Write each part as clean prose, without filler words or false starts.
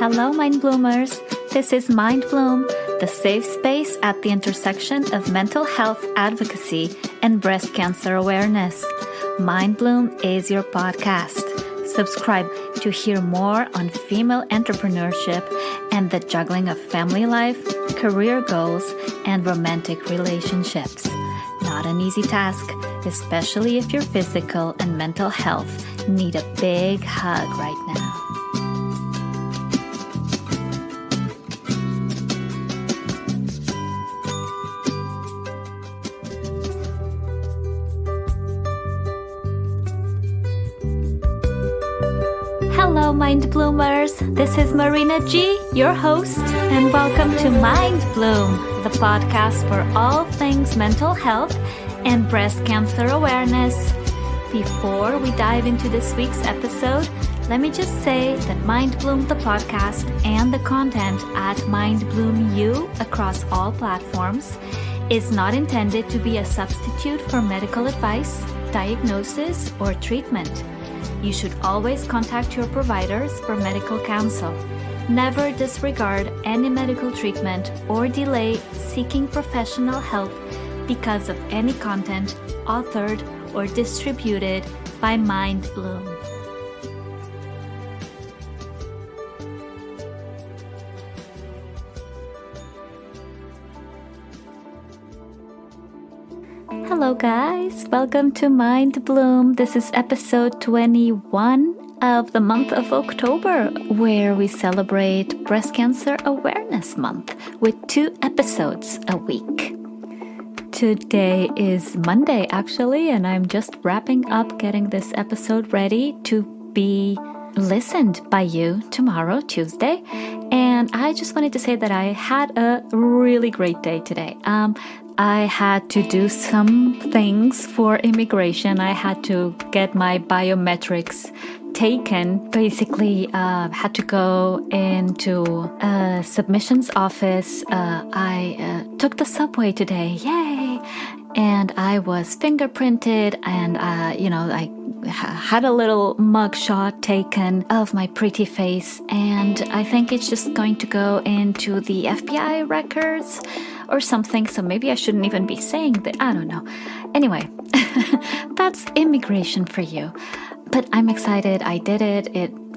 Hello, Mind Bloomers. This is Mind Bloom, the safe space at the intersection of mental health advocacy and breast cancer awareness. Mind Bloom is your podcast. Subscribe to hear more on female entrepreneurship and the juggling of family life, career goals, and romantic relationships. Not an easy task, especially if your physical and mental health need a big hug right now. Hello, Mind Bloomers. This is Marina G, your host, and welcome to Mind Bloom, the podcast for all things mental health and breast cancer awareness. Before we dive into this week's episode, let me just say that Mind Bloom, the podcast, and the content at Mind Bloom U across all platforms is not intended to be a substitute for medical advice, diagnosis, or treatment. You should always contact your providers for medical counsel. Never disregard any medical treatment or delay seeking professional help because of any content authored or distributed by Mind Bloom. Hello guys, welcome to Mind Bloom. This is episode 21 of the month of October, where we celebrate Breast Cancer Awareness Month with 2 episodes a week. Today is Monday actually, and I'm just wrapping up getting this episode ready to be listened by you tomorrow, Tuesday. And I just wanted to say that I had a really great day today. I had to do some things for immigration. I had to get my biometrics taken. Basically, had to go into a submissions office. I took the subway today. Yay! And I was fingerprinted, and I had a little mug shot taken of my pretty face, and I think it's just going to go into the FBI records or something, so maybe I shouldn't even be saying that. I don't know. Anyway, that's immigration for you. But I'm excited. I did it.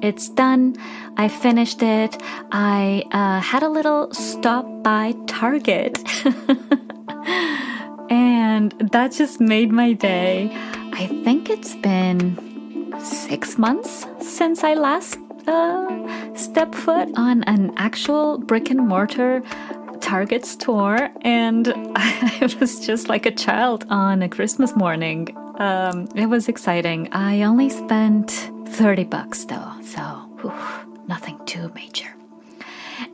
It's done. I finished it. I had a little stop by Target. And that just made my day. I think it's been 6 months since I last stepped foot on an actual brick and mortar Target store, and I was just like a child on a Christmas morning. It was exciting. I only spent $30 though, so nothing too major.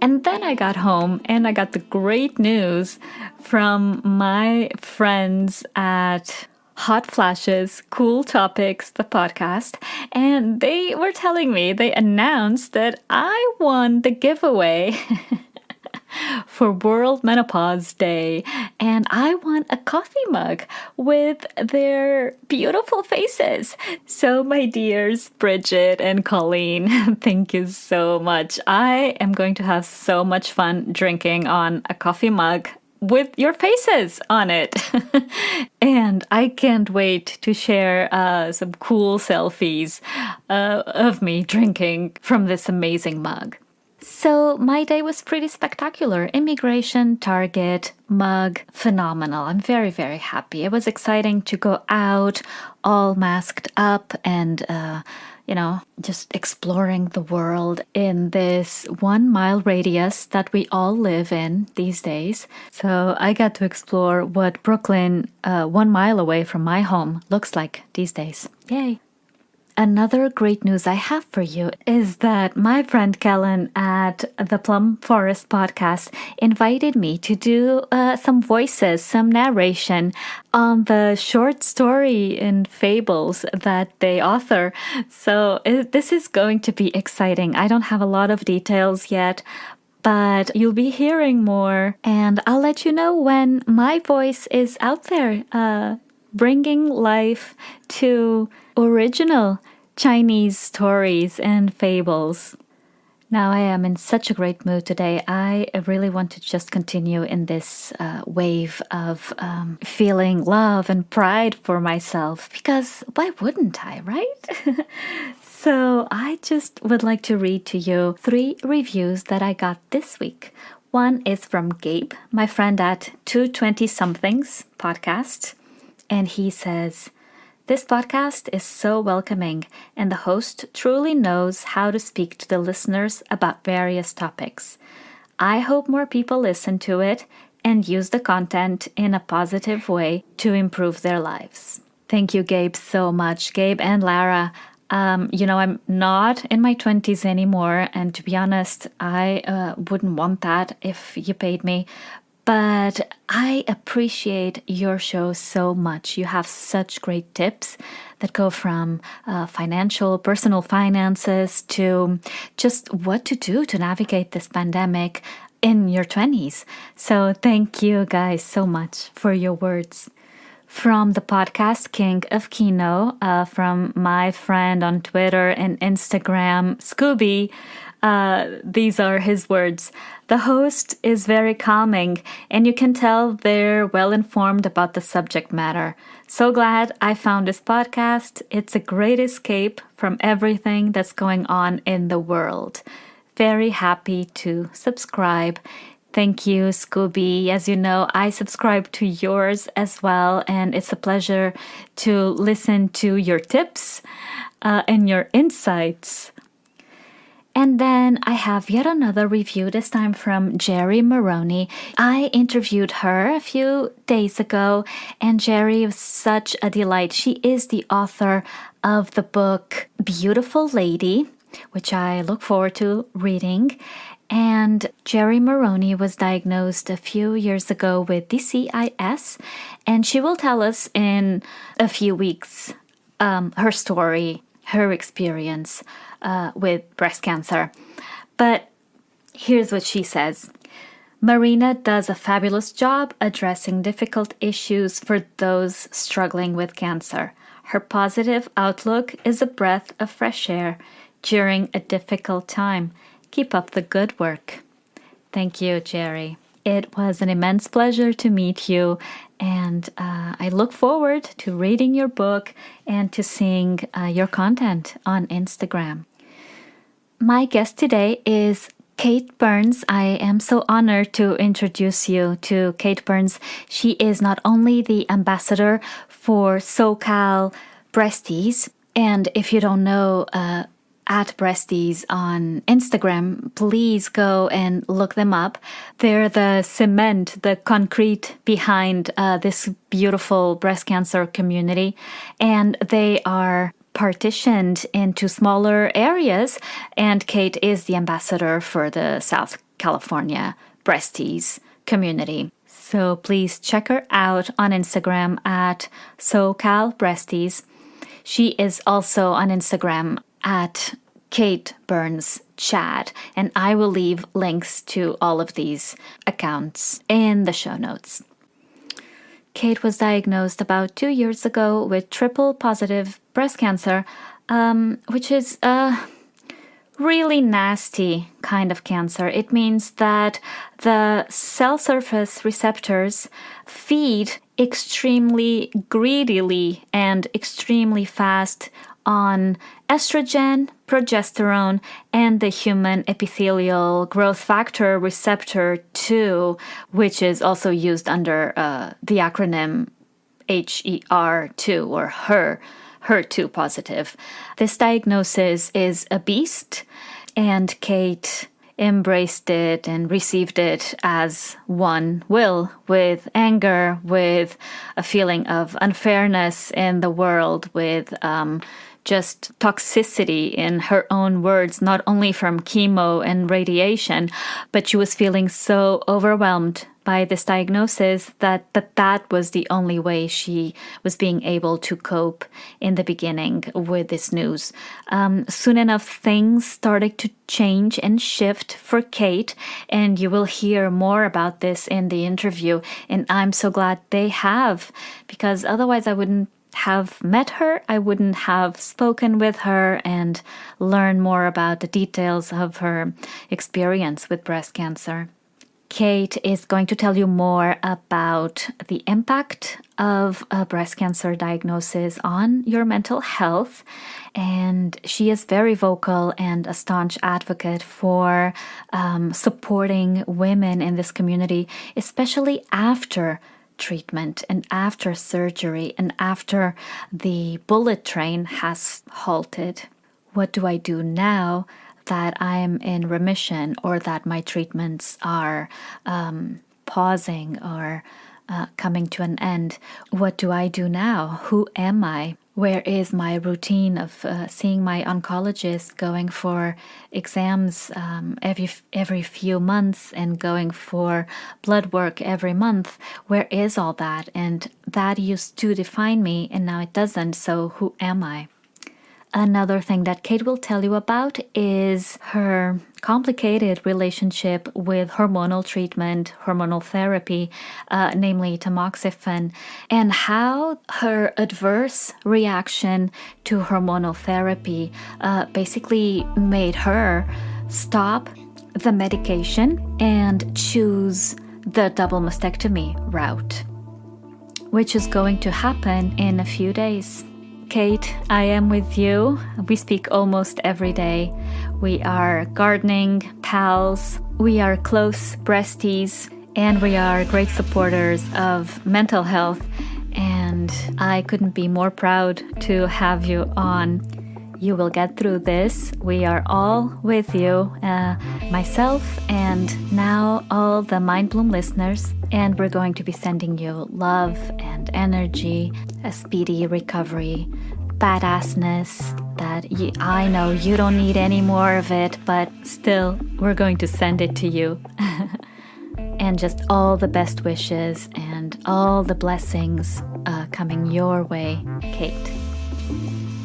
And then I got home and I got the great news from my friends at Hot Flashes, Cool Topics, the podcast, and they were telling me, they announced that I won the giveaway for World Menopause Day, and I won a coffee mug with their beautiful faces. So my dears, Bridget and Colleen, thank you so much. I am going to have so much fun drinking on a coffee mug with your faces on it. And I can't wait to share some cool selfies of me drinking from this amazing mug. So my day was pretty spectacular. Immigration, Target, mug, phenomenal. I'm very, very happy. It was exciting to go out all masked up and, just exploring the world in this 1 mile radius that we all live in these days. So I got to explore what Brooklyn, 1 mile away from my home, looks like these days. Yay. Another great news I have for you is that my friend Kellen at the Plum Forest podcast invited me to do some voices, some narration on the short story and fables that they author. So this is going to be exciting. I don't have a lot of details yet, but you'll be hearing more, and I'll let you know when my voice is out there, bringing life to original Chinese stories and fables. Now I am in such a great mood today. I really want to just continue in this wave of feeling love and pride for myself, because why wouldn't I, right? So I just would like to read to you 3 reviews that I got this week. One is from Gabe, my friend at 220 Somethings podcast, and he says, "This podcast is so welcoming, and the host truly knows how to speak to the listeners about various topics. I hope more people listen to it and use the content in a positive way to improve their lives." Thank you, Gabe, so much. Gabe and Lara. I'm not in my 20s anymore, and to be honest, I wouldn't want that if you paid me. But I appreciate your show so much. You have such great tips that go from personal finances to just what to do to navigate this pandemic in your 20s. So thank you guys so much for your words. From the podcast King of Kino, from my friend on Twitter and Instagram, Scooby, these are his words. "The host is very calming, and you can tell they're well informed about the subject matter. So glad I found this podcast. It's a great escape from everything that's going on in the world. Very happy to subscribe." Thank you, Scooby. As you know, I subscribe to yours as well, and it's a pleasure to listen to your tips and your insights. And then I have yet another review, this time from Jerry Maroney. I interviewed her a few days ago, and Jerry was such a delight. She is the author of the book Beautiful Lady, which I look forward to reading. And Jerry Maroney was diagnosed a few years ago with DCIS, and she will tell us in a few weeks her story, her experience with breast cancer. But here's what she says. "Marina does a fabulous job addressing difficult issues for those struggling with cancer. Her positive outlook is a breath of fresh air during a difficult time. Keep up the good work." Thank you, Jerry. It was an immense pleasure to meet you, and I look forward to reading your book and to seeing your content on Instagram. My guest today is Kate Burns. I am so honored to introduce you to Kate Burns. She is not only the ambassador for SoCal Breasties, and if you don't know, at Breasties on Instagram, please go and look them up. They're the cement, the concrete behind this beautiful breast cancer community, and they are partitioned into smaller areas, and Kate is the ambassador for the South California Breasties community. So please check her out on Instagram at SoCal Breasties. She is also on Instagram at Kate Burns Chad, and I will leave links to all of these accounts in the show notes. Kate was diagnosed about 2 years ago with triple positive breast cancer, which is a really nasty kind of cancer. It means that the cell surface receptors feed extremely greedily and extremely fast on estrogen, progesterone, and the human epithelial growth factor receptor 2, which is also used under the acronym HER2 or HER2 positive. This diagnosis is a beast, and Kate embraced it and received it as one will, with anger, with a feeling of unfairness in the world, with just toxicity, in her own words, not only from chemo and radiation, but she was feeling so overwhelmed by this diagnosis that was the only way she was being able to cope in the beginning with this news. Soon enough, things started to change and shift for Kate, and you will hear more about this in the interview, and I'm so glad they have, because otherwise I wouldn't have met her, I wouldn't have spoken with her and learned more about the details of her experience with breast cancer. Kate is going to tell you more about the impact of a breast cancer diagnosis on your mental health. And she is very vocal and a staunch advocate for supporting women in this community, especially after treatment and after surgery and after the bullet train has halted. What do I do now that I am in remission or that my treatments are pausing or coming to an end? What do I do now? Who am I? Where is my routine of seeing my oncologist, going for exams every few months and going for blood work every month? Where is all that? And that used to define me and now it doesn't. So who am I? Another thing that Kate will tell you about is her complicated relationship with hormonal treatment, hormonal therapy, namely tamoxifen, and how her adverse reaction to hormonal therapy basically made her stop the medication and choose the double mastectomy route, which is going to happen in a few days. Kate, I am with you. We speak almost every day. We are gardening pals. We are close breasties, and we are great supporters of mental health. And I couldn't be more proud to have you on. You will get through this. We are all with you, myself and now all the Mind Bloom listeners. And we're going to be sending you love and energy, a speedy recovery, badassness that I know you don't need any more of it, but still, we're going to send it to you. And just all the best wishes and all the blessings coming your way, Kate.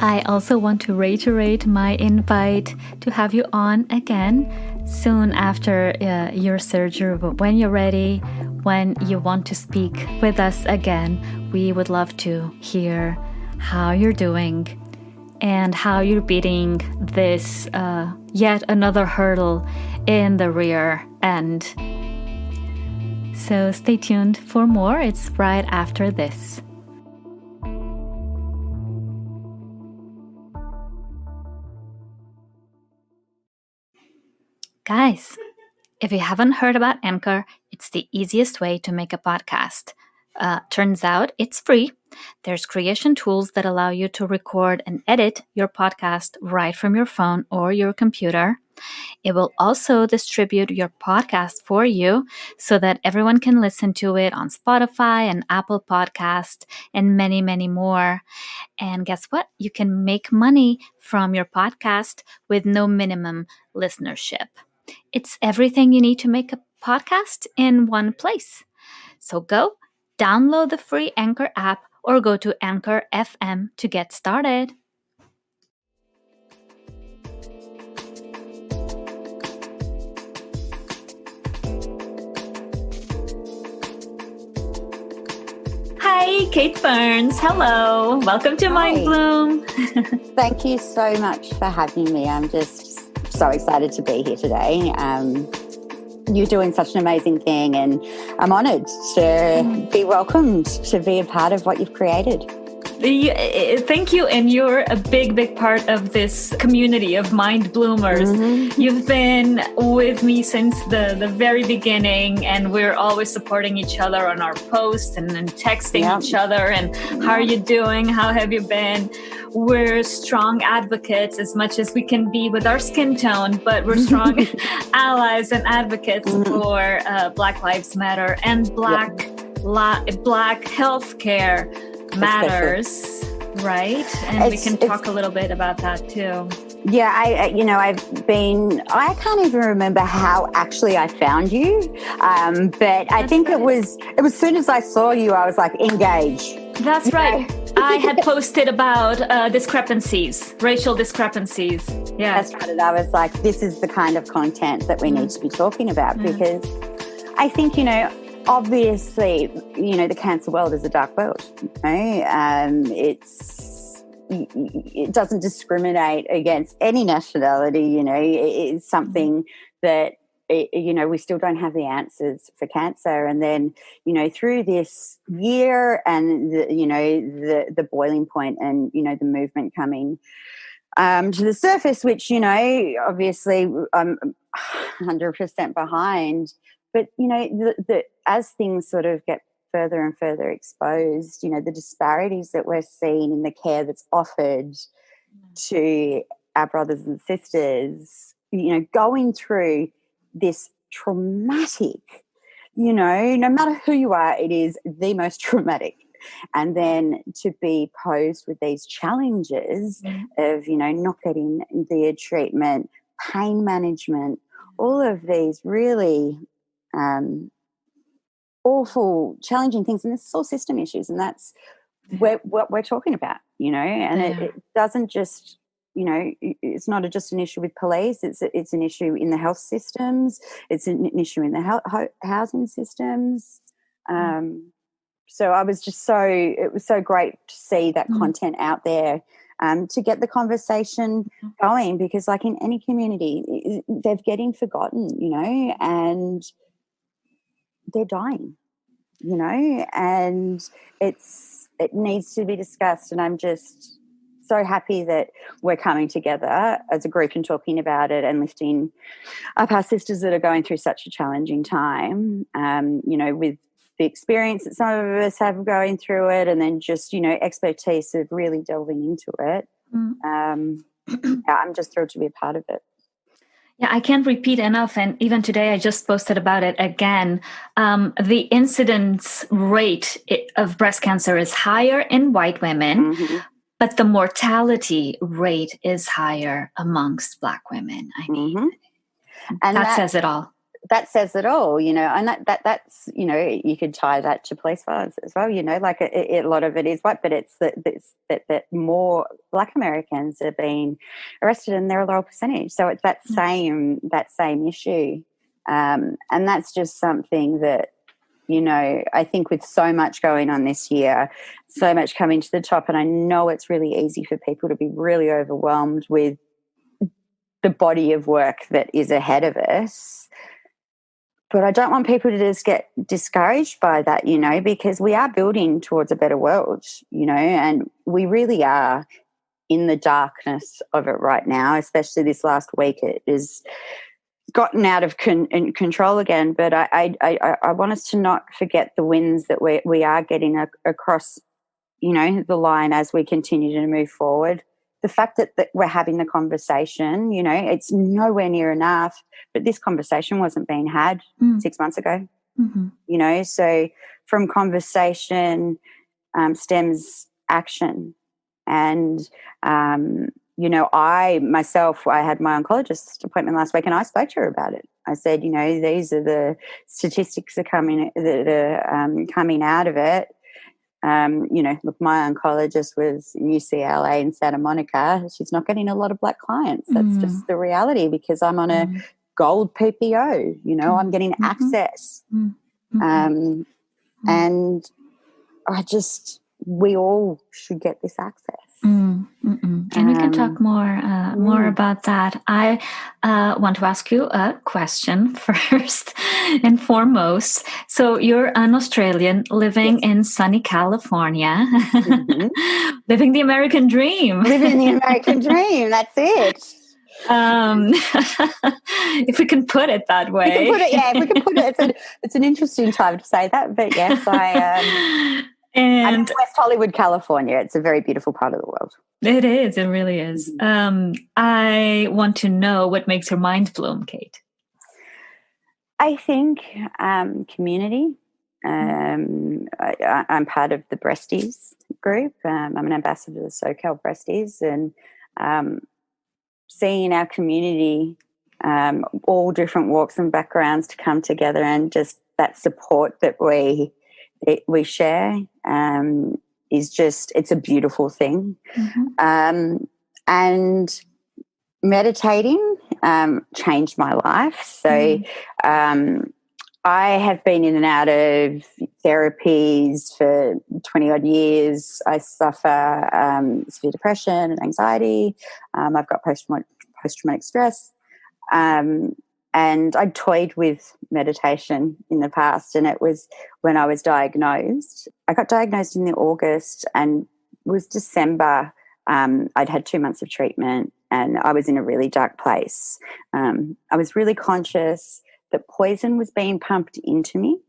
I also want to reiterate my invite to have you on again soon after your surgery, when you're ready, when you want to speak with us again. We would love to hear how you're doing and how you're beating this yet another hurdle in the rear end. So stay tuned for more. It's right after this. Guys, if you haven't heard about Anchor, it's the easiest way to make a podcast. Turns out it's free. There's creation tools that allow you to record and edit your podcast right from your phone or your computer. It will also distribute your podcast for you so that everyone can listen to it on Spotify and Apple Podcast and many, many more. And guess what? You can make money from your podcast with no minimum listenership. It's everything you need to make a podcast in one place. So go download the free Anchor app or go to Anchor FM to get started. Hi, Kate Burns. Hello. Welcome to Mind Bloom. Thank you so much for having me. I'm just so excited to be here today. You're doing such an amazing thing, and I'm honoured to be welcomed to be a part of what you've created. Thank you, and you're a big, big part of this community of Mind Bloomers. Mm-hmm. You've been with me since the very beginning, and we're always supporting each other on our posts and texting each other and how are you doing? How have you been? We're strong advocates as much as we can be with our skin tone, but we're strong allies and advocates for Black Lives Matter and Black healthcare matters, right? And we can talk a little bit about that too. Yeah, I can't even remember how actually I found you, but I think it was as soon as I saw you, I was like, engage. That's right. I had posted about discrepancies, racial discrepancies. Yeah, that's right. And I was like, this is the kind of content that we need to be talking about because I think, obviously, the cancer world is a dark world. It doesn't discriminate against any nationality. It's something that we still don't have the answers for cancer. And then through this year and the boiling point and the movement coming to the surface, which obviously I'm 100% behind. But as things sort of get further and further exposed, the disparities that we're seeing in the care that's offered to our brothers and sisters, going through this traumatic, no matter who you are, it is the most traumatic. And then to be posed with these challenges of, not getting the treatment, pain management, all of these really awful, challenging things. And this is all system issues, and that's what we're talking about, and it doesn't just, it's not just an issue with police. It's an issue in the health systems. It's an issue in the housing systems. So I was just it was so great to see that content out there, to get the conversation going, because like in any community, they're getting forgotten, and they're dying, and it needs to be discussed. And I'm just so happy that we're coming together as a group and talking about it and lifting up our sisters that are going through such a challenging time, with the experience that some of us have going through it, and then just, expertise of really delving into it. I'm just thrilled to be a part of it. Yeah, I can't repeat enough. And even today, I just posted about it again. The incidence rate of breast cancer is higher in white women, but the mortality rate is higher amongst Black women. I mean, and that says it all. That says it all, and that's, you could tie that to police violence as well, like a lot of it is white, but it's that more Black Americans are being arrested, and they're a lower percentage. So it's that same issue. And that's just something that, I think with so much going on this year, so much coming to the top, and I know it's really easy for people to be really overwhelmed with the body of work that is ahead of us. But I don't want people to just get discouraged by that, because we are building towards a better world, and we really are in the darkness of it right now, especially this last week. It has gotten out of control again. But I want us to not forget the wins that we are getting across, the line as we continue to move forward. The fact that we're having the conversation, it's nowhere near enough, but this conversation wasn't being had 6 months ago, so from conversation stems action. And, I had my oncologist appointment last week, and I spoke to her about it. I said, these are the statistics that are coming out of it. Look, my oncologist was in UCLA in Santa Monica. She's not getting a lot of Black clients. That's just the reality, because I'm on a gold PPO, I'm getting access. And we all should get this access. And we can talk more about that. I want to ask you a question first and foremost. So you're an Australian living in sunny California, living the American dream. Living the American dream, that's it. If we can put it that way. If we can put it. It's an interesting time to say that, but yes, I'm in West Hollywood, California. It's a very beautiful part of the world. It is. It really is. I want to know what makes your mind bloom, Kate. I think community. I'm part of the Breasties group. I'm an ambassador to the SoCal Breasties, and seeing our community, all different walks and backgrounds, to come together, and just that support that we share is just, it's a beautiful thing. And meditating changed my life. So I have been in and out of therapies for 20 odd years. I suffer severe depression and anxiety. I've got post-traumatic stress. And I toyed with meditation in the past, and it was when I was diagnosed. I got diagnosed in the August, and it was December. I'd had 2 months of treatment, and I was in a really dark place. I was really conscious that poison was being pumped into me,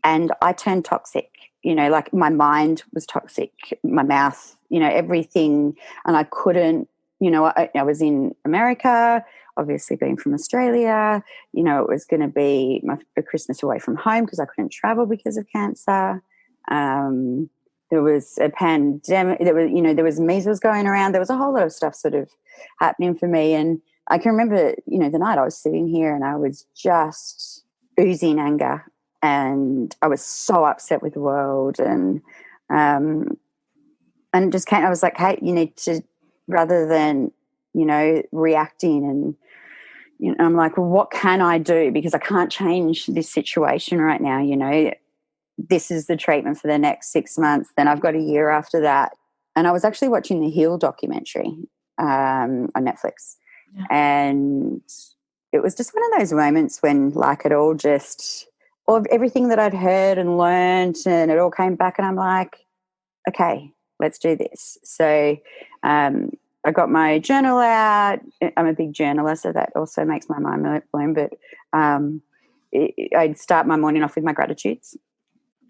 and I turned toxic. Like my mind was toxic, my mouth, everything, and I couldn't. I was in America. Obviously, being from Australia, it was going to be a Christmas away from home because I couldn't travel because of cancer. There was a pandemic. There was measles going around. There was a whole lot of stuff sort of happening for me. And I can remember, the night I was sitting here and I was just oozing anger, and I was so upset with the world. And it just came. I was like, hey, you need to, rather than reacting and. I'm like, well, what can I do? Because I can't change this situation right now. This is the treatment for the next 6 months. Then I've got a year after that. And I was actually watching the Heal documentary on Netflix. Yeah. And it was just one of those moments when everything that I'd heard and learned, and it all came back, and I'm like, okay, let's do this. So, I got my journal out. I'm a big journaler, so that also makes my mind blown. But I'd start my morning off with my gratitudes.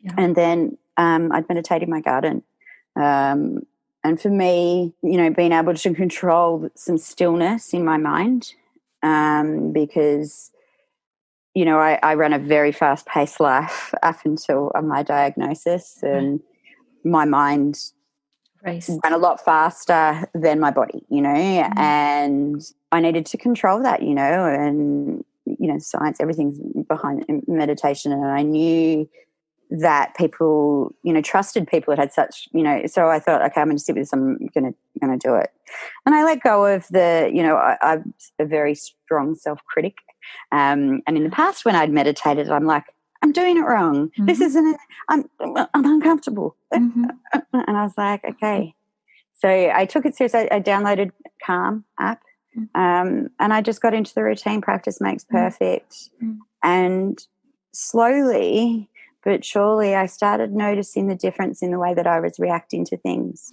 Yeah. And then I'd meditate in my garden. And for me, being able to control some stillness in my mind, because, I ran a very fast-paced life up until my diagnosis, and my mind ran a lot faster than my body, and I needed to control that, and, science, everything's behind meditation. And I knew that people, trusted people that had such, so I thought, okay, I'm going to sit with this, I'm going to do it. And I let go of I'm a very strong self-critic. And in the past when I'd meditated, I'm like, I'm doing it wrong. Mm-hmm. This isn't, I'm uncomfortable. Mm-hmm. And I was like, okay. So I took it serious. I downloaded Calm app, and I just got into the routine. Practice makes perfect. Mm-hmm. And slowly but surely I started noticing the difference in the way that I was reacting to things.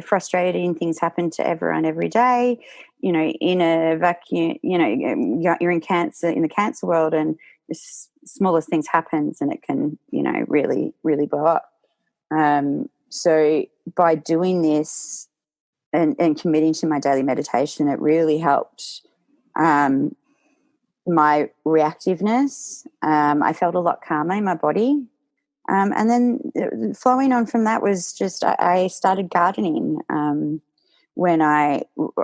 Frustrating things happen to everyone every day. In a vacuum, you're in the cancer world, and the smallest things happens, and it can, really, really blow up. So by doing this and committing to my daily meditation, it really helped my reactiveness. I felt a lot calmer in my body. And then flowing on from that was just I started gardening. When I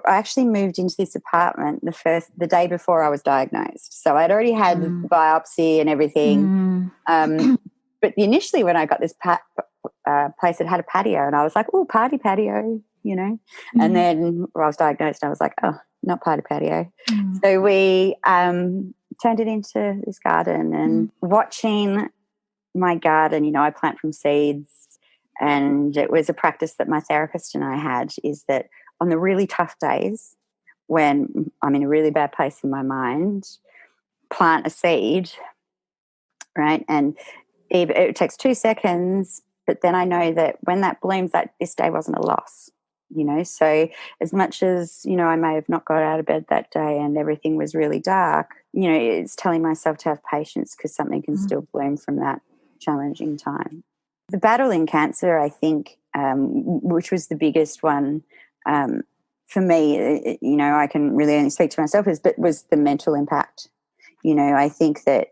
actually moved into this apartment the day before I was diagnosed. So I'd already had the biopsy and everything. But initially when I got this place, it had a patio, and I was like, oh, party patio, And then when I was diagnosed, I was like, oh, not party patio. So we turned it into this garden, and watching my garden, I plant from seeds. And it was a practice that my therapist and I had, is that on the really tough days when I'm in a really bad place in my mind, plant a seed, right? And it takes 2 seconds, but then I know that when that blooms, that this day wasn't a loss, So as much as, I may have not got out of bed that day and everything was really dark, it's telling myself to have patience, because something can still bloom from that challenging time. The battle in cancer, I think, which was the biggest one for me, I can really only speak to myself, was the mental impact. I think that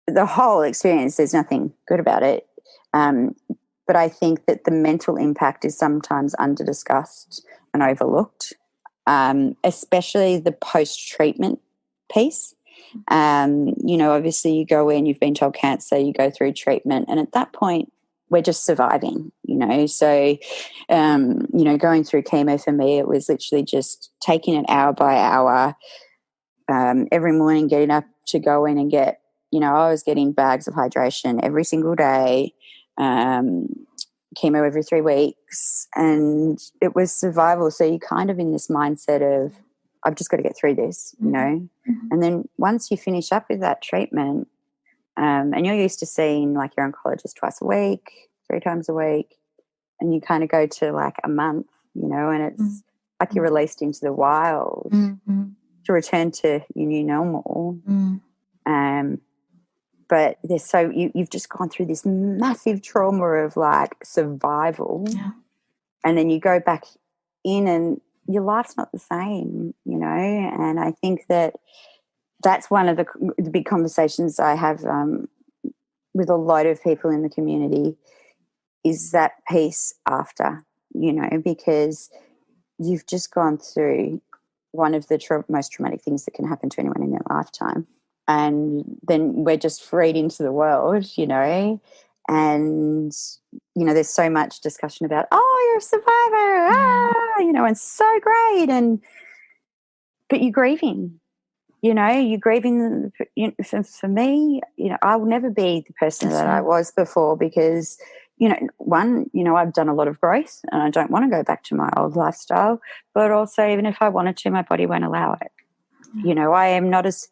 the whole experience, there's nothing good about it. But I think that the mental impact is sometimes under-discussed and overlooked, especially the post-treatment piece. Obviously you go in, you've been told cancer, you go through treatment, and at that point we're just surviving, So, going through chemo for me, it was literally just taking it hour by hour, every morning getting up to go in and get, I was getting bags of hydration every single day, chemo every 3 weeks, and it was survival. So you're kind of in this mindset of, I've just got to get through this, Mm-hmm. And then once you finish up with that treatment, and you're used to seeing like your oncologist twice a week, 3 times a week, and you kind of go to like a month, and it's like you're released into the wild to return to your new normal. But you've just gone through this massive trauma of like survival, and then you go back in and your life's not the same, and I think that's one of the big conversations I have with a lot of people in the community, is that piece after, because you've just gone through one of the most traumatic things that can happen to anyone in their lifetime. And then we're just freed into the world, and, there's so much discussion about, oh, you're a survivor, and so great. But you're grieving, you're grieving. For me, I will never be the person that I was before because, I've done a lot of growth and I don't want to go back to my old lifestyle, but also even if I wanted to, my body won't allow it. I am not as...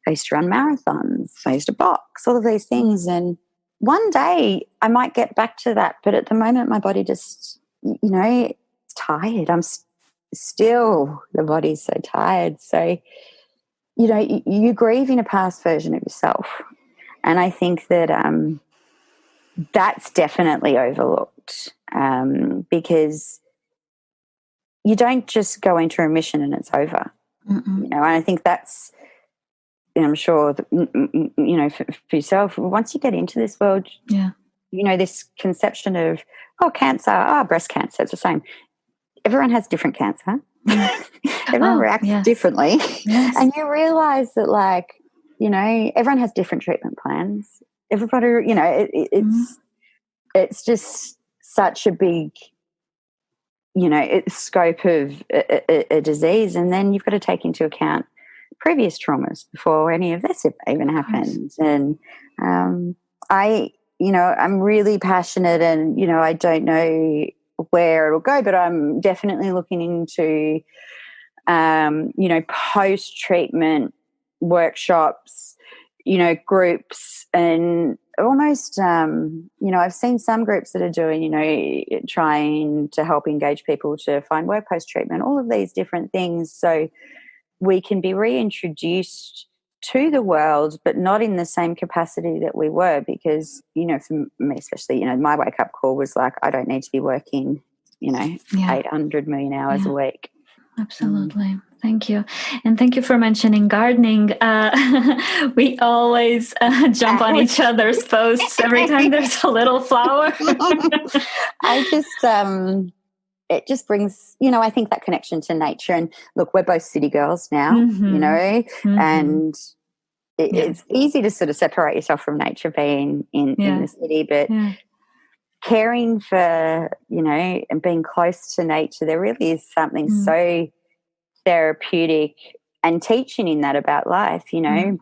I used to run marathons, I used to box, all of these things. And one day I might get back to that. But at the moment, my body just, it's tired. I'm still, the body's so tired. So, you're grieving a past version of yourself. And I think that that's definitely overlooked because you don't just go into remission and it's over. And I think that's, and I'm sure that, for yourself, once you get into this world, this conception of, cancer, breast cancer, it's the same. Everyone has different cancer. Everyone reacts differently. Yes. And you realise that, like, everyone has different treatment plans. Everybody, it's just such a big, scope of a disease. And then you've got to take into account previous traumas before any of this even happened. And I'm really passionate, and I don't know where it'll go, but I'm definitely looking into post treatment workshops, groups, and almost I've seen some groups that are doing trying to help engage people to find work post treatment, all of these different things, so we can be reintroduced to the world, but not in the same capacity that we were. Because, for me especially, my wake-up call was like, I don't need to be working, 800 million hours a week. Absolutely. Thank you. And thank you for mentioning gardening. We always jump on each other's posts every time there's a little flower. It just brings, I think that connection to nature. And look, we're both city girls now, and it's easy to sort of separate yourself from nature being in the city, but caring for, and being close to nature, there really is something so therapeutic and teaching in that about life.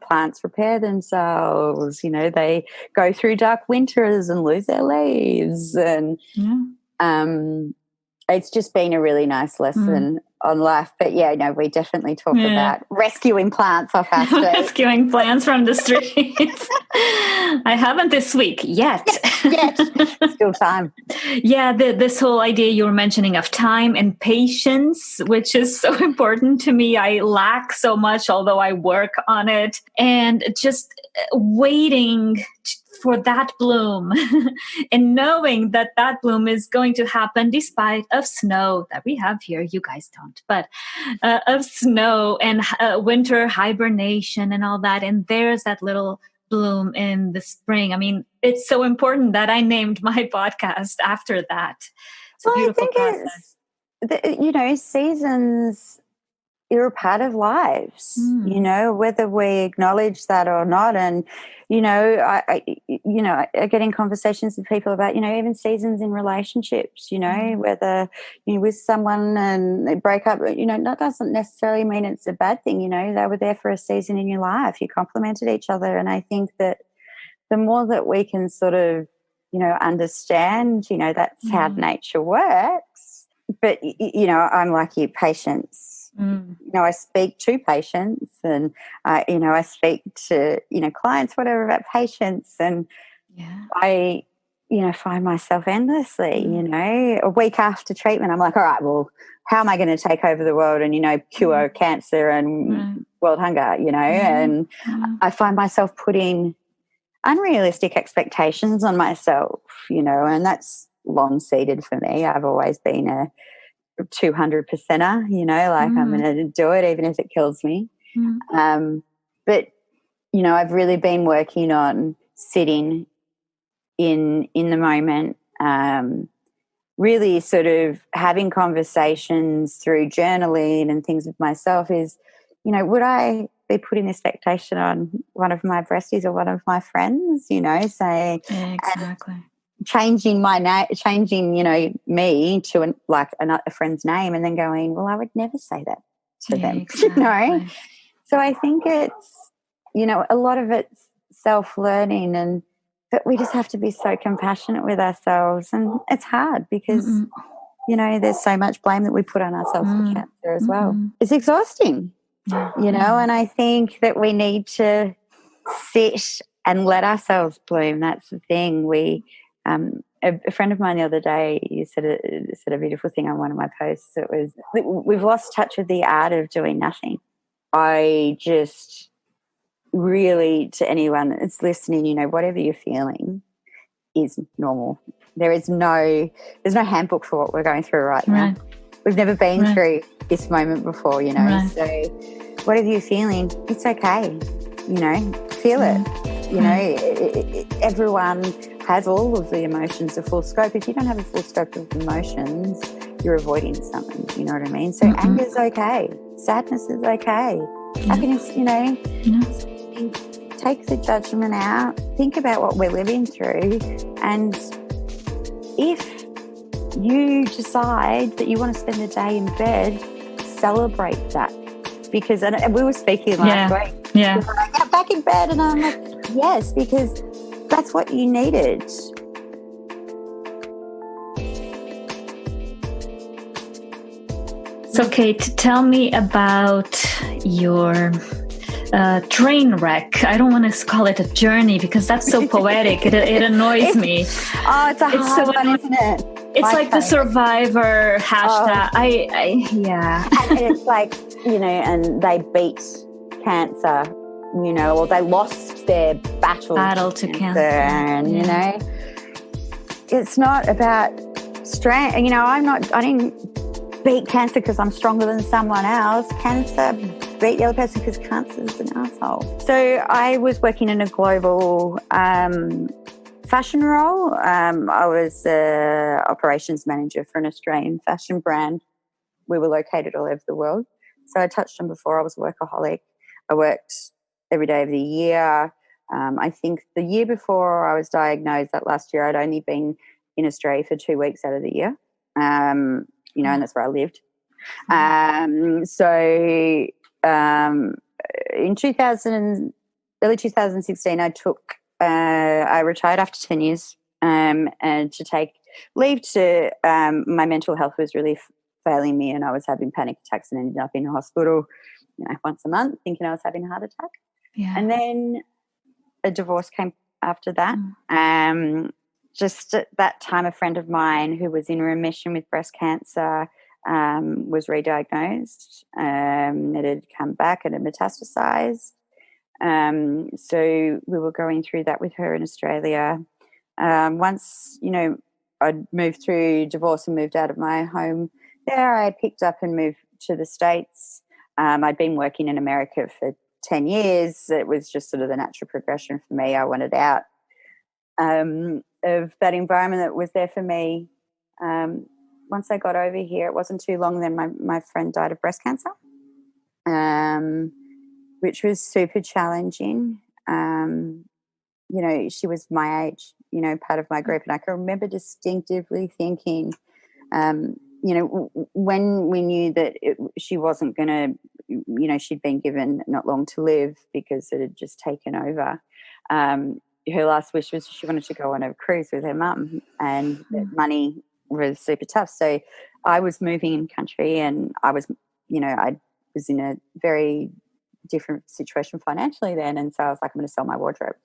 Plants repair themselves, they go through dark winters and lose their leaves, and it's just been a really nice lesson on life. But we definitely talk about rescuing plants off our street. Rescuing plants from the streets. I haven't this week yet. Yet. Still time. Yeah, this whole idea you were mentioning of time and patience, which is so important to me. I lack so much, although I work on it. And just waiting for that bloom and knowing that bloom is going to happen despite of snow that we have here. You guys don't, but of snow and winter hibernation and all that. And there's that little bloom in the spring. I mean, it's so important that I named my podcast after that. It's a beautiful process. Seasons you're a part of lives, you know, whether we acknowledge that or not. And, you know, I get in conversations with people about, you know, even seasons in relationships, you know, whether you're with someone and they break up, you know, that doesn't necessarily mean it's a bad thing. You know, they were there for a season in your life. You complemented each other. And I think that the more that we can sort of, you know, understand, you know, that's how nature works. But, you know, I'm like you, patience. You know, I speak to patients and, you know, I speak to, you know, clients, whatever, about patience. And I, you know, find myself endlessly, you know, a week after treatment, I'm like, all right, well, how am I going to take over the world and, you know, cure cancer and world hunger, you know? And I find myself putting unrealistic expectations on myself, you know, and that's long seated for me. I've always been a 200%er, you know, like I'm going to do it even if it kills me. But, you know, I've really been working on sitting in the moment, really sort of having conversations through journaling and things with myself is, you know, would I be putting this expectation on one of my breasties or one of my friends, you know, saying exactly. Changing my name, changing, you know, me to a friend's name, and then going, well, I would never say that to them, exactly. you know. So I think it's, you know, a lot of it's self-learning, but we just have to be so compassionate with ourselves, and it's hard because, you know, there's so much blame that we put on ourselves for cancer as well. It's exhausting, you know, and I think that we need to sit and let ourselves bloom. That's the thing. A friend of mine the other day said a beautiful thing on one of my posts. It was, we've lost touch with the art of doing nothing. I just really, to anyone that's listening, you know, whatever you're feeling is normal. There's no handbook for what we're going through right now. We've never been through this moment before, you know. So whatever you're feeling, it's okay. You know, feel it. You know, everyone has all of the emotions, a full scope. If you don't have a full scope of emotions, you're avoiding something. You know what I mean? So anger's okay. Sadness is okay. Happiness, you know, take the judgment out. Think about what we're living through. And if you decide that you want to spend the day in bed, celebrate that. Because, and we were speaking last week. I got back in bed and I'm like, yes, because that's what you needed. So, Kate, tell me about your train wreck. I don't want to call it a journey because that's so poetic. It annoys me. Oh, it's a hard one, isn't it? It's like the survivor hashtag. And it's like, you know, and they beat cancer, you know, or they lost their battle to cancer. And, you know, it's not about strength. You know, I didn't beat cancer because I'm stronger than someone else. Cancer beat the other person because cancer is an asshole. So I was working in a global fashion role. I was operations manager for an Australian fashion brand. We were located all over the world. So I touched on before, I was a workaholic. I worked every day of the year. I think the year before I was diagnosed, that last year, I'd only been in Australia for 2 weeks out of the year, you know, and that's where I lived. In early 2016, I retired after 10 years and to take leave to my mental health was really failing me, and I was having panic attacks and ended up in hospital, you know, once a month thinking I was having a heart attack. And then a divorce came after that. Just at that time, a friend of mine who was in remission with breast cancer was re-diagnosed. It had come back and it metastasized. So we were going through that with her in Australia. Once, you know, I'd moved through divorce and moved out of my home there, I picked up and moved to the States. I'd been working in America for 10 years. It was just sort of the natural progression for me. I wanted out of that environment that was there for me. Once I got over here, it wasn't too long then my friend died of breast cancer. which was super challenging. She was my age, part of my group. And I can remember distinctively thinking, when we knew that she wasn't going to, she'd been given not long to live because it had just taken over. Her last wish was she wanted to go on a cruise with her mum, and money was super tough. So I was moving in country, and I was in a very different situation financially then. And so I was like, I'm going to sell my wardrobe.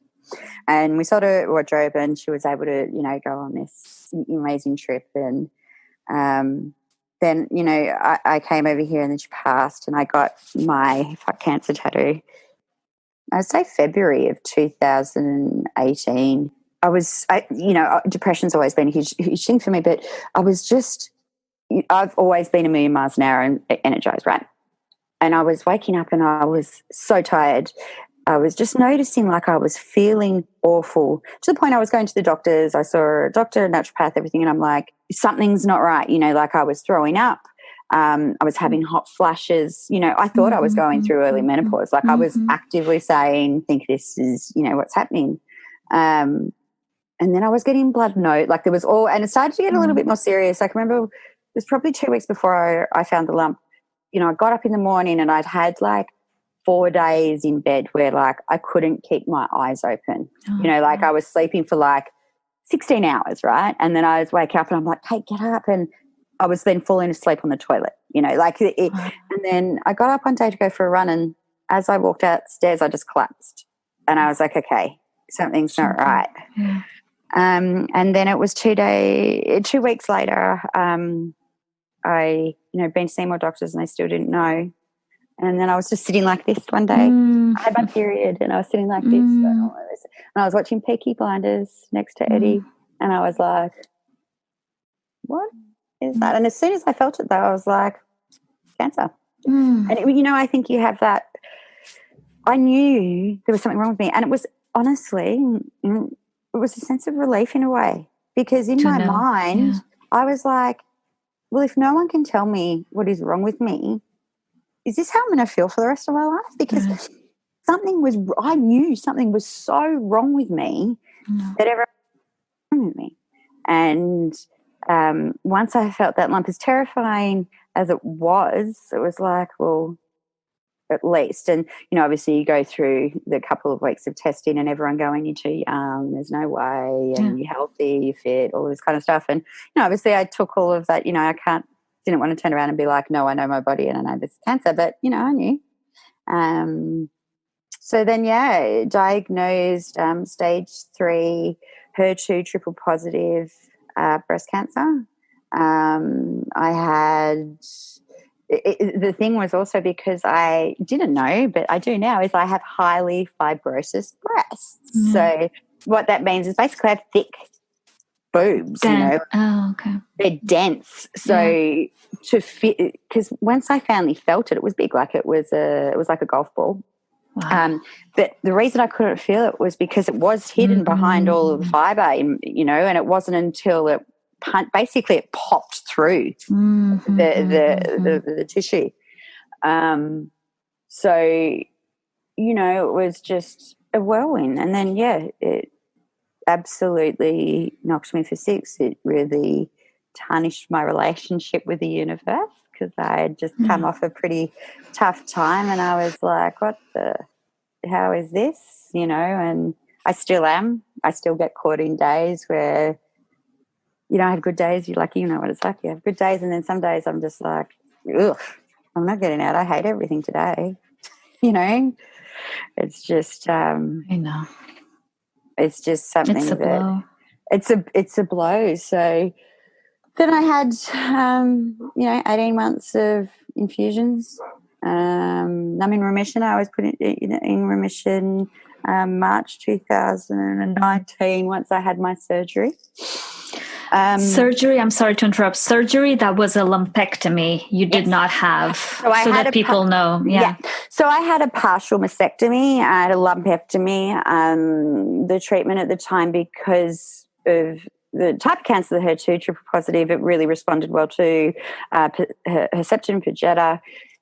And we sold her wardrobe, and she was able to, go on this amazing trip. And then, I came over here, and then she passed, and I got my fuck cancer tattoo. I'd say February of 2018. Depression's always been a huge thing for me, but I've always been a million miles an hour and energized, right? And I was waking up and I was so tired. I was just noticing like I was feeling awful to the point I was going to the doctors. I saw a doctor, a naturopath, everything, and I'm like, something's not right. Like I was throwing up. I was having hot flashes. I thought I was going through early menopause. Like I was actively saying, think this is, what's happening. And then I was getting blood note. Like there was and it started to get a little bit more serious. Like I remember it was probably 2 weeks before I found the lump. I got up in the morning and I'd had like 4 days in bed where like I couldn't keep my eyes open. Like I was sleeping for like 16 hours, right? And then I was waking up and I'm like, hey, get up. And I was then falling asleep on the toilet, and then I got up one day to go for a run, and as I walked upstairs, I just collapsed. And I was like, okay, something's not right. Yeah. And then it was 2 weeks later, I, been to see more doctors and they still didn't know. And then I was just sitting like this one day. I had my period and I was sitting like this. And I was watching Peaky Blinders next to Eddie, and I was like, what is that? And as soon as I felt it, though, I was like, cancer. And, I think you have that. I knew there was something wrong with me. And it was honestly, it was a sense of relief in a way, because in my mind, I was like, well, if no one can tell me what is wrong with me, is this how I'm going to feel for the rest of my life? Because I knew something was so wrong with me that everyone was wrong with me. And once I felt that lump, as terrifying as it was like, well, at least. And, obviously you go through the couple of weeks of testing and everyone going, you're too young, there's no way, and you're healthy, you're fit, all this kind of stuff. And, obviously I took all of that, didn't want to turn around and be like, no, I know my body and I know this is cancer, but, I knew. So then, diagnosed stage 3 HER2 triple positive breast cancer. I had the thing was also, because I didn't know, but I do now, is I have highly fibrosous breasts. So what that means is basically I have thick boobs, Oh, okay. They're dense. So to fit, because once I finally felt it, it was big, like it was like a golf ball. Wow. But the reason I couldn't feel it was because it was hidden behind all of the fibre, and it wasn't until it popped through the tissue. So, it was just a whirlwind. And then, it absolutely knocked me for six. It really tarnished my relationship with the universe, because I had just come off a pretty tough time, and I was like, how is this, and I still am. I still get caught in days where, I have good days. You're like, what it's like. You have good days, and then some days I'm just like, ugh, I'm not getting out. I hate everything today. It's just, I know. It's just something it's a blow. It's a blow. So then I had, 18 months of infusions. I'm in remission. I was put in remission March 2019 once I had my surgery. Surgery, I'm sorry to interrupt. Surgery, that was a lumpectomy you did not have, so that people know. Yeah. So I had a partial mastectomy. I had a lumpectomy. The treatment at the time, because of the type of cancer, the HER2 triple positive, it really responded well to Herceptin and Perjeta.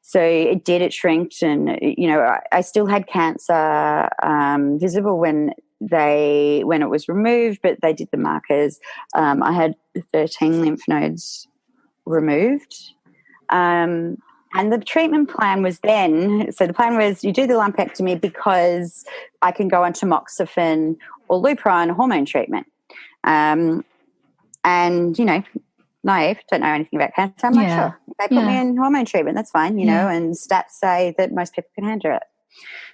So it shrinked, and, you know, I still had cancer visible when it was removed, but they did the markers. I had 13 lymph nodes removed. And the treatment plan was the plan was you do the lumpectomy because I can go on tamoxifen or Lupron hormone treatment. And, you know, naive, don't know anything about cancer. I'm like, sure, they put me in hormone treatment, that's fine, you know, and stats say that most people can handle it.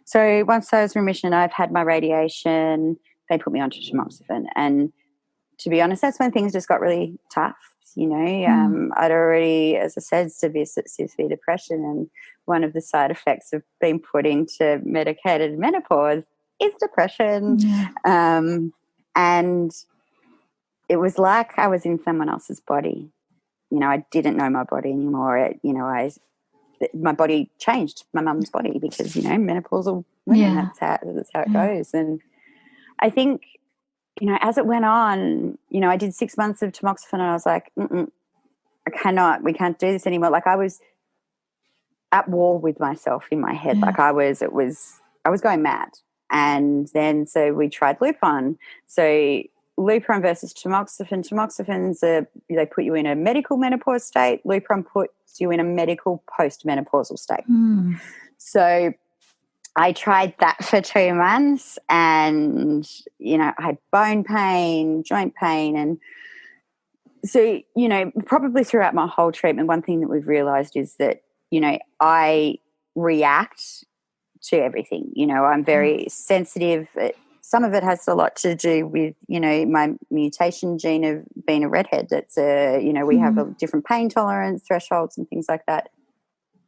So once I was in remission, I've had my radiation, they put me onto tamoxifen. And to be honest, that's when things just got really tough. You know, I'd already, as I said, severe depression, and one of the side effects of being put into medicated menopause is depression. And it was like I was in someone else's body. You know, I didn't know my body anymore. My body changed, my mum's body, because, you know, menopausal women, that's how it goes. And I think, you know, as it went on, you know, I did 6 months of tamoxifen, and I was like, we can't do this anymore. Like, I was at war with myself in my head. Like I was going mad. And then, so we tried Lupron. So Lupron versus tamoxifen. Tamoxifen's they put you in a medical menopause state. Lupron puts you in a medical postmenopausal state. So I tried that for 2 months, and, you know, I had bone pain, joint pain. And so, you know, probably throughout my whole treatment, one thing that we've realised is that, you know, I react to everything. You know, I'm very sensitive. Some of it has a lot to do with, you know, my mutation gene of being a redhead. That's you know, we have a different pain tolerance thresholds and things like that.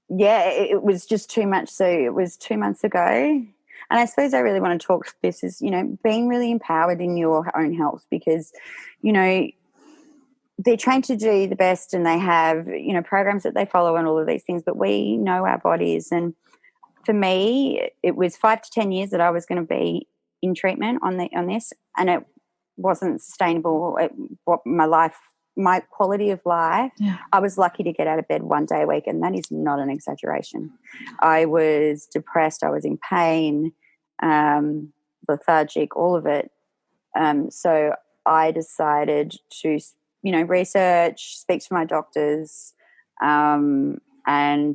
Yeah, it was just too much. So it was 2 months ago. And I suppose I really want to talk to this is, you know, being really empowered in your own health, because, you know, they're trained to do the best, and they have, you know, programs that they follow and all of these things, but we know our bodies. And for me, it was 5 to 10 years that I was going to be in treatment on this, and it wasn't sustainable. My quality of life, I was lucky to get out of bed 1 day a week, and that is not an exaggeration. I was depressed, I was in pain, lethargic, all of it. So I decided to, you know, research, speak to my doctors, and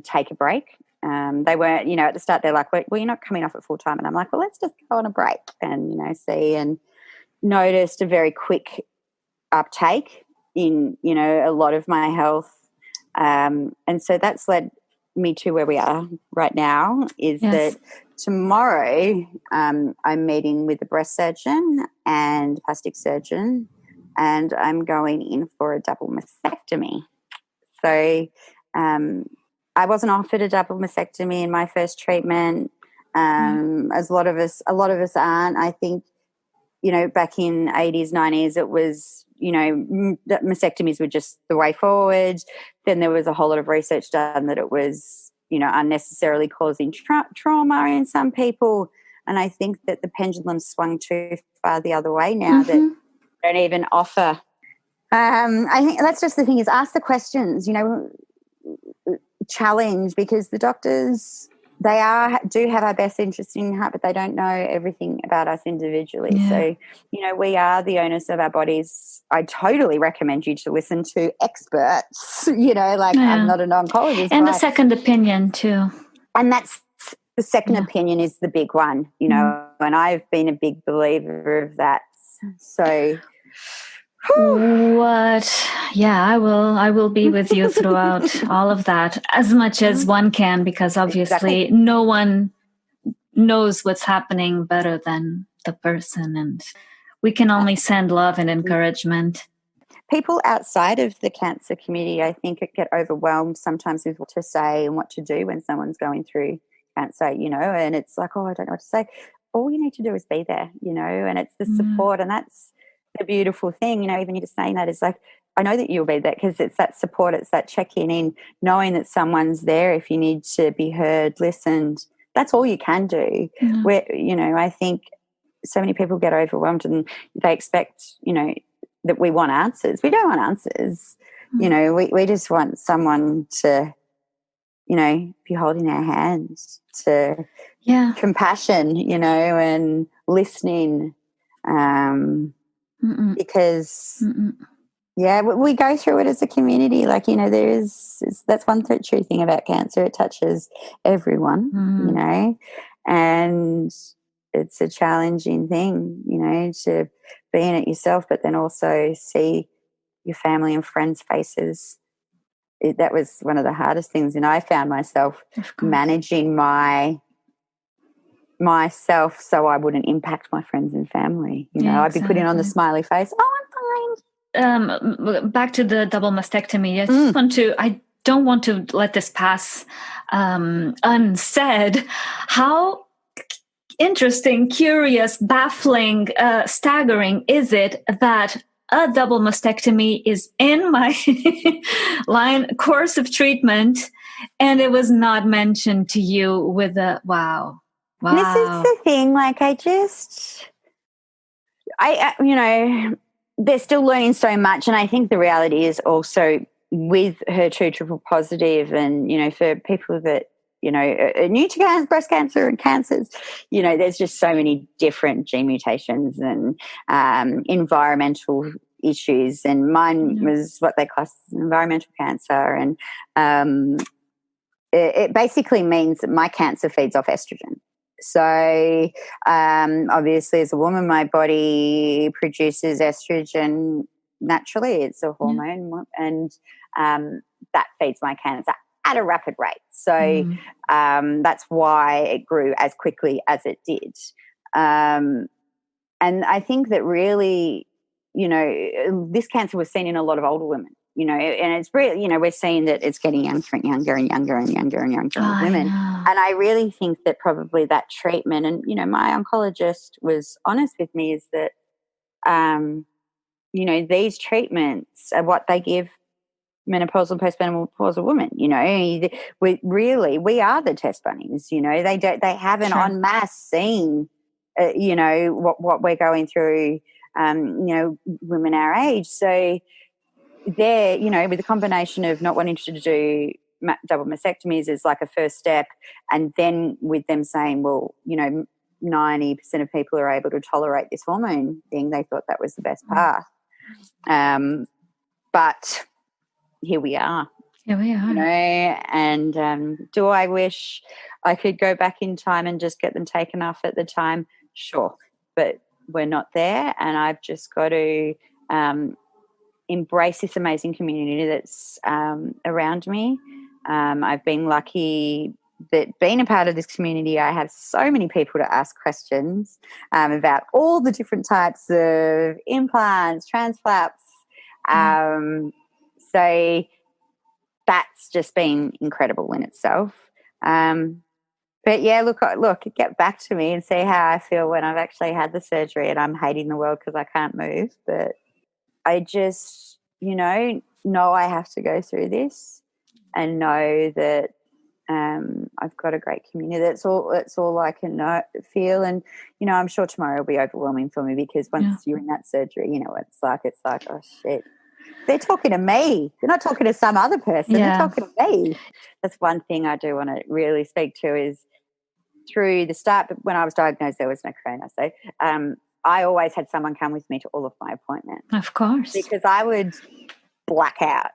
take a break. They weren't, you know, at the start they're like, well, you're not coming off at full time. And I'm like, well, let's just go on a break and, you know, see. And noticed a very quick uptake in, you know, a lot of my health. And so that's led me to where we are right now, is that tomorrow I'm meeting with a breast surgeon and plastic surgeon, and I'm going in for a double mastectomy. So I wasn't offered a double mastectomy in my first treatment, as a lot of us aren't. I think, you know, back in 80s, 90s, it was, you know, mastectomies were just the way forward. Then there was a whole lot of research done that it was, you know, unnecessarily causing trauma in some people. And I think that the pendulum swung too far the other way now, that don't even offer. I think that's just the thing, is ask the questions, you know, challenge, because the doctors, they do have our best interest in heart, but they don't know everything about us individually. So, you know, we are the owners of our bodies. I totally recommend you to listen to experts, you know, like I'm not an oncologist. And a second opinion too. And that's the second opinion is the big one, you know, and I've been a big believer of that. So I will be with you throughout all of that, as much as one can, because obviously no one knows what's happening better than the person, and we can only send love and encouragement. People outside of the cancer community, I think, get overwhelmed sometimes with what to say and what to do when someone's going through cancer, you know, and it's like, oh, I don't know what to say. All you need to do is be there, you know, and it's the support, and that's the beautiful thing, you know, even you just saying that is like, I know that you'll be there, because it's that support, it's that check-in in, knowing that someone's there if you need to be heard, listened. That's all you can do. Where, you know, I think so many people get overwhelmed and they expect, you know, that we want answers. We don't want answers. You know, we just want someone to, be holding our hands, to compassion, and listening, because we go through it as a community. Like, that's one true thing about cancer. It touches everyone, and it's a challenging thing, to be in it yourself, but then also see your family and friends' faces. That was one of the hardest things. And I found myself managing myself so I wouldn't impact my friends and family. I'd be putting on the smiley face. Oh, I'm fine. Back to the double mastectomy. I don't want to let this pass unsaid. How interesting, curious, baffling, staggering is it that a double mastectomy is in my course of treatment, and it was not mentioned to you with a wow. This is the thing. Like, they're still learning so much, and I think the reality is also with HER2 triple positive, and for people that are new to breast cancer and cancers, there's just so many different gene mutations and environmental issues, and mine was what they class as environmental cancer, and it basically means that my cancer feeds off estrogen. So obviously as a woman, my body produces estrogen naturally. It's a hormone, and that feeds my cancer at a rapid rate. So that's why it grew as quickly as it did. And I think that really, this cancer was seen in a lot of older women, and it's really, we're seeing that it's getting younger and younger and younger and younger and younger women. And I really think that probably that treatment, and, my oncologist was honest with me, is that, these treatments are what they give menopausal and postmenopausal women. We are the test bunnies. They haven't en masse seen what we're going through, women our age. So they're, with a combination of not wanting to do double mastectomies is like a first step, and then with them saying, well, 90% of people are able to tolerate this hormone thing, they thought that was the best path. But here we are. And do I wish I could go back in time and just get them taken off at the time? Sure. But we're not there, and I've just got to embrace this amazing community that's around me. I've been lucky that being a part of this community, I have so many people to ask questions about all the different types of implants, transflaps. So that's just been incredible in itself. But yeah, look, get back to me and see how I feel when I've actually had the surgery and I'm hating the world because I can't move. But I just, know I have to go through this, and know that I've got a great community. That's all I can feel. And, I'm sure tomorrow will be overwhelming for me, because once you're in that surgery, it's like, oh, shit. They're talking to me. They're not talking to some other person. They're talking to me. That's one thing I do want to really speak to is through the start, but when I was diagnosed, there was no corona. So I always had someone come with me to all of my appointments. Of course. Because I would black out.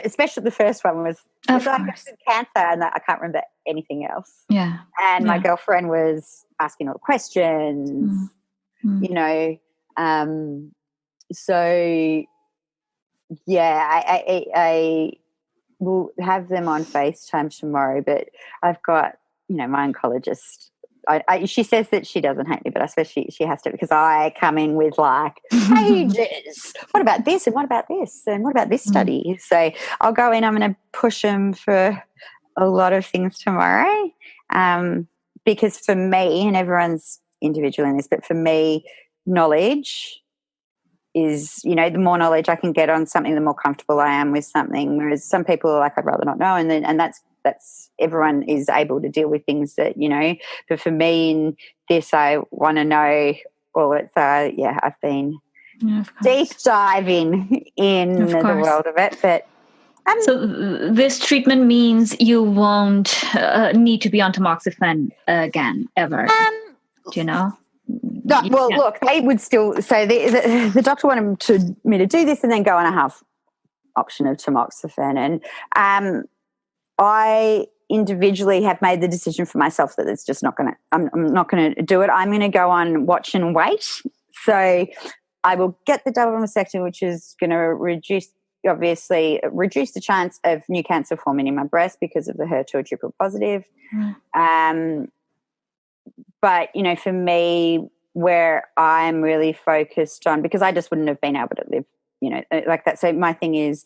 Especially the first one was diagnosed with cancer, and I can't remember anything else. Yeah. And my girlfriend was asking all the questions, so I will have them on FaceTime tomorrow, but I've got, my oncologist. She says that she doesn't hate me, but I suppose she has to, because I come in with like pages. What about this, and what about this, and what about this study? So I'll go in. I'm going to push them for a lot of things tomorrow, because for me, and everyone's individual in this, but for me, knowledge is, the more knowledge I can get on something, the more comfortable I am with something. Whereas some people are like, I'd rather not know, and that's everyone is able to deal with things that, but for me in this, I want to know all it. So I've been deep diving in the world of it, but So this treatment means you won't need to be on tamoxifen again, ever. Do you know? Look, they would still. So the doctor wanted me to do this and then go on a half option of tamoxifen, and I individually have made the decision for myself that it's just not going to. I'm not going to do it. I'm going to go on watch and wait. So I will get the double mastectomy, which is going to reduce the chance of new cancer forming in my breast because of the HER2 or triple positive. But, for me, where I'm really focused on, because I just wouldn't have been able to live, like that. So my thing is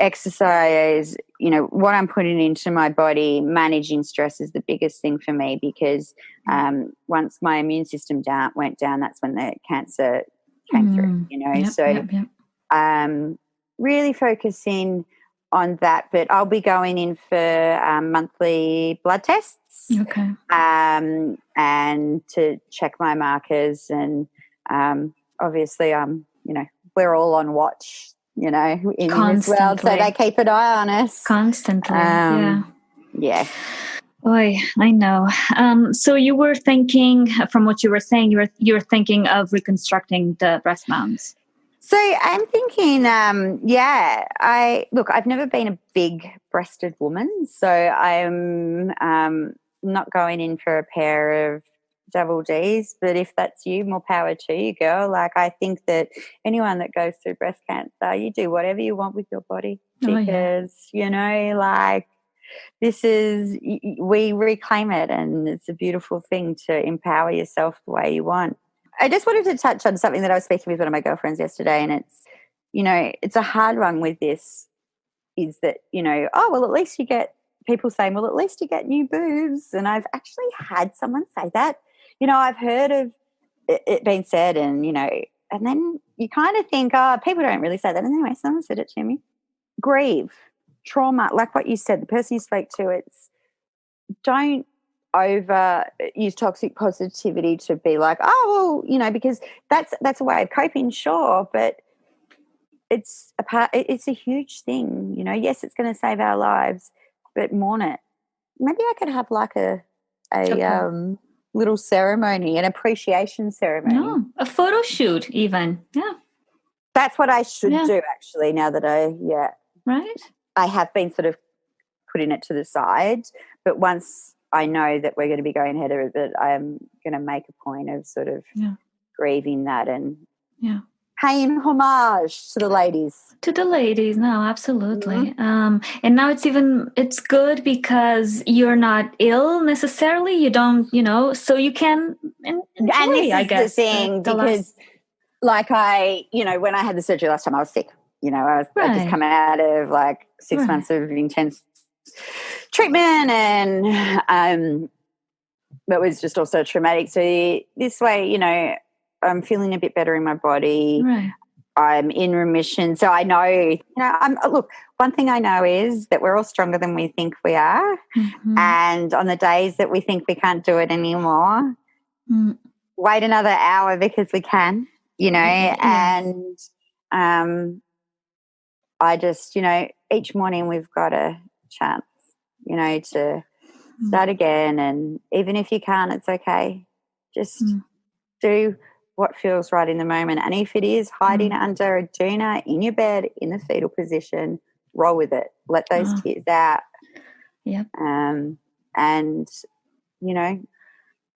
exercise, what I'm putting into my body, managing stress is the biggest thing for me because once my immune system went down, that's when the cancer came through, really focusing on that. But I'll be going in for monthly blood tests. Okay. And to check my markers, and obviously, we're all on watch, in this world, so they keep an eye on us constantly. Yeah. Oy, I know. So you were thinking, from what you were saying, you're thinking of reconstructing the breast mounds. So I'm thinking, I've never been a big-breasted woman, so I'm not going in for a pair of double Ds, but if that's you, more power to you, girl. Like, I think that anyone that goes through breast cancer, you do whatever you want with your body because, we reclaim it, and it's a beautiful thing to empower yourself the way you want. I just wanted to touch on something that I was speaking with one of my girlfriends yesterday, and it's a hard one with this, is that, at least you get people saying, well, at least you get new boobs. And I've actually had someone say that. I've heard of it being said, and, and then you kind of think, people don't really say that. And anyway, someone said it to me. Grieve, trauma, like what you said, the person you spoke to, don't over use toxic positivity to be like, because that's a way of coping, sure, but it's a huge thing, yes, it's going to save our lives, but mourn it. Maybe I could have like a little ceremony, an appreciation ceremony. No, a photo shoot even. Yeah. That's what I should do, actually, now that Right. I have been sort of putting it to the side, but once I know that we're going to be going ahead of it, I'm going to make a point of sort of grieving that and paying homage to the ladies. To the ladies, no, absolutely. And now it's good because you're not ill necessarily. You don't, so you can enjoy, and this I is guess. The thing, because like when I had the surgery last time, I was sick. I'd just come out of like 6 months of intense treatment, and that was just also traumatic. So this way, I'm feeling a bit better in my body. Right. I'm in remission. So I know, look, one thing I know is that we're all stronger than we think we are. Mm-hmm. And on the days that we think we can't do it anymore, wait another hour because we can, and I just, each morning we've got a chance, to start again. And even if you can't, it's okay. Just do what feels right in the moment. And if it is hiding under a doona in your bed in the fetal position, roll with it. Let those tears out. Yep. And,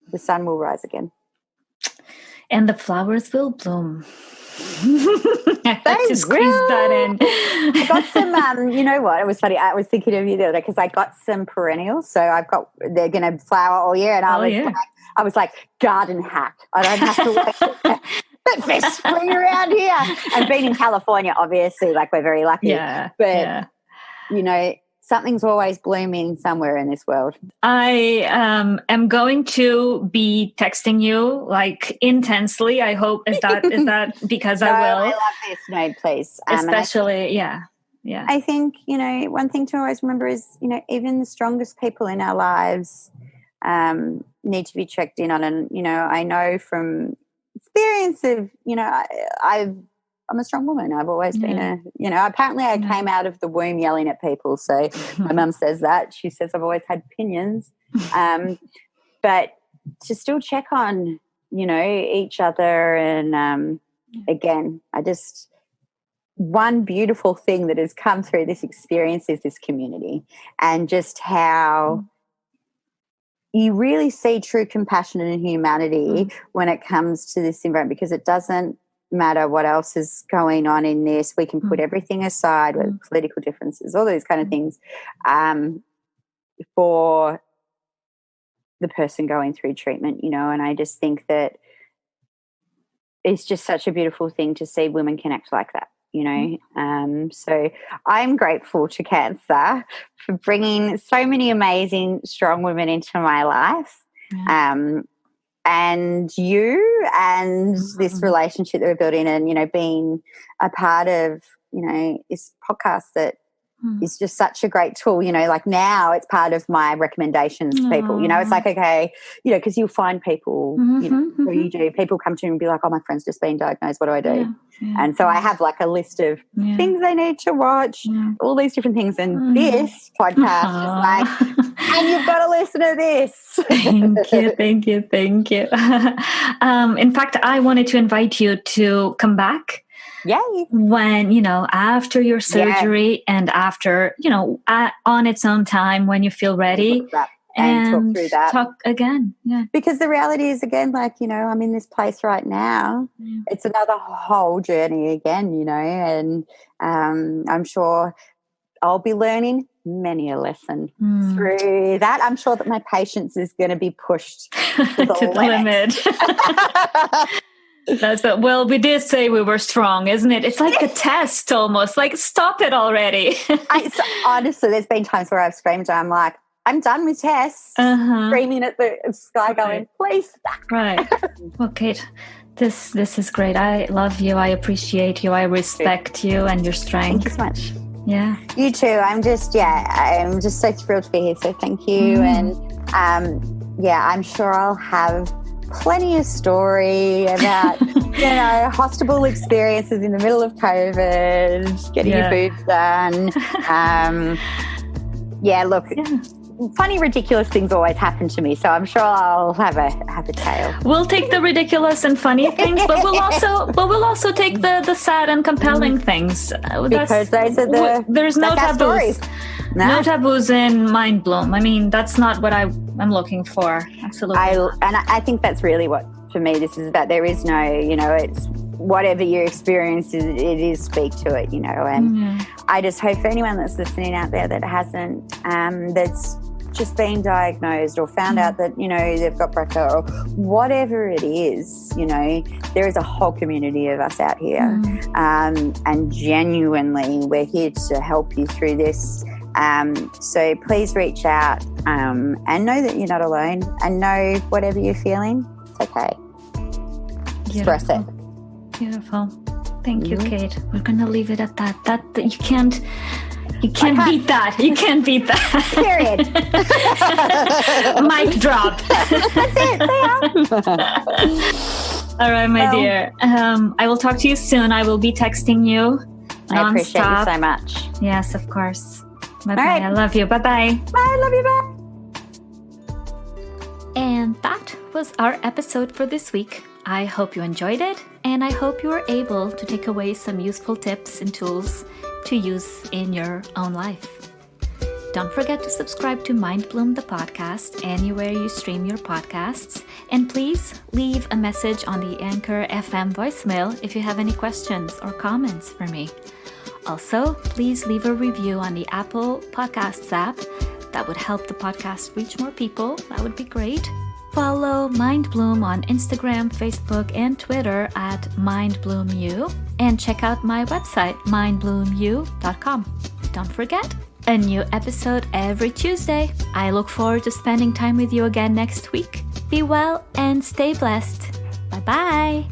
the sun will rise again. And the flowers will bloom. I had to squeeze that in. I got some, you know what? It was funny. I was thinking of you the other day because I got some perennials. So they're going to flower all year. And I was like, garden hack. I don't have to wait. But for spring around here. And being in California, obviously, like we're very lucky. Yeah. But, something's always blooming somewhere in this world. I am going to be texting you like intensely. I hope is that because No, I will. I love this. No, please. Especially, I think, one thing to always remember is, even the strongest people in our lives need to be checked in on. And, I know from experience of, I've I'm a strong woman. I've always been apparently I came out of the womb yelling at people. So my mum says that. She says I've always had opinions. But to still check on, each other. And again, one beautiful thing that has come through this experience is this community, and just how you really see true compassion and humanity when it comes to this environment, because it doesn't matter what else is going on in this. We can put everything aside with political differences, all those kind of things, for the person going through treatment, and I just think that it's just such a beautiful thing to see women connect like that, So I'm grateful to cancer for bringing so many amazing, strong women into my life. And you and this relationship that we're building, and, being a part of, this podcast that is just such a great tool, like now it's part of my recommendations to people, it's like, okay, because you'll find people, what do you do? People come to me and be like, oh, my friend's just been diagnosed. What do I do? And so I have like a list of things they need to watch, all these different things. And this podcast is like, and you've got to listen to this. Thank you. In fact, I wanted to invite you to come back. Yay. When, after your surgery and after, on its own time, when you feel ready, and talk through that. Talk again. Yeah. Because the reality is, again, like, I'm in this place right now. It's another whole journey again, and I'm sure I'll be learning many a lesson through that. I'm sure that my patience is going to be pushed to the limit. Well, we did say we were strong, isn't it? It's like a test almost. Like, stop it already. Honestly, there's been times where I've screamed and I'm like, I'm done with tests. Screaming at the sky going, please stop. Right. Well, Kate, this is great. I love you. I appreciate you. I respect you and your strength. Thank you so much. Yeah. You too. I'm just so thrilled to be here. So thank you. And I'm sure I'll have plenty of story about, hospital experiences in the middle of COVID, getting your boobs done. Funny, ridiculous things always happen to me, so I'm sure I'll have a tale. We'll take the ridiculous and funny things, but we'll also take the sad and compelling things. Because those are there's no taboos. No taboos in Mind Bloom. I mean, that's not what I'm looking for. Absolutely. I think that's really what, for me, this is about. There is no, it's whatever your experience is, it is speak to it, and I just hope for anyone that's listening out there that hasn't, that's just been diagnosed or found out that, they've got BRCA or whatever it is, there is a whole community of us out here. And genuinely, we're here to help you through this. So please reach out and know that you're not alone, and know whatever you're feeling, it's okay. Express it. Beautiful. Thank you, Kate. We're going to leave it at that. That you can't beat that. You can't beat that. Period. Mic drop. That's it. All right, my dear. I will talk to you soon. I will be texting you nonstop. I appreciate you so much. Yes, of course. Bye-bye. Right. I love you. Bye-bye. Bye. Love you. Bye. And that was our episode for this week. I hope you enjoyed it, and I hope you were able to take away some useful tips and tools to use in your own life. Don't forget to subscribe to Mind Bloom the podcast anywhere you stream your podcasts, and please leave a message on the Anchor FM voicemail if you have any questions or comments for me. Also, please leave a review on the Apple Podcasts app. That would help the podcast reach more people. That would be great. Follow Mind Bloom on Instagram, Facebook, and Twitter at MindBloomU, and check out my website, mindbloomu.com. Don't forget, a new episode every Tuesday. I look forward to spending time with you again next week. Be well and stay blessed. Bye-bye.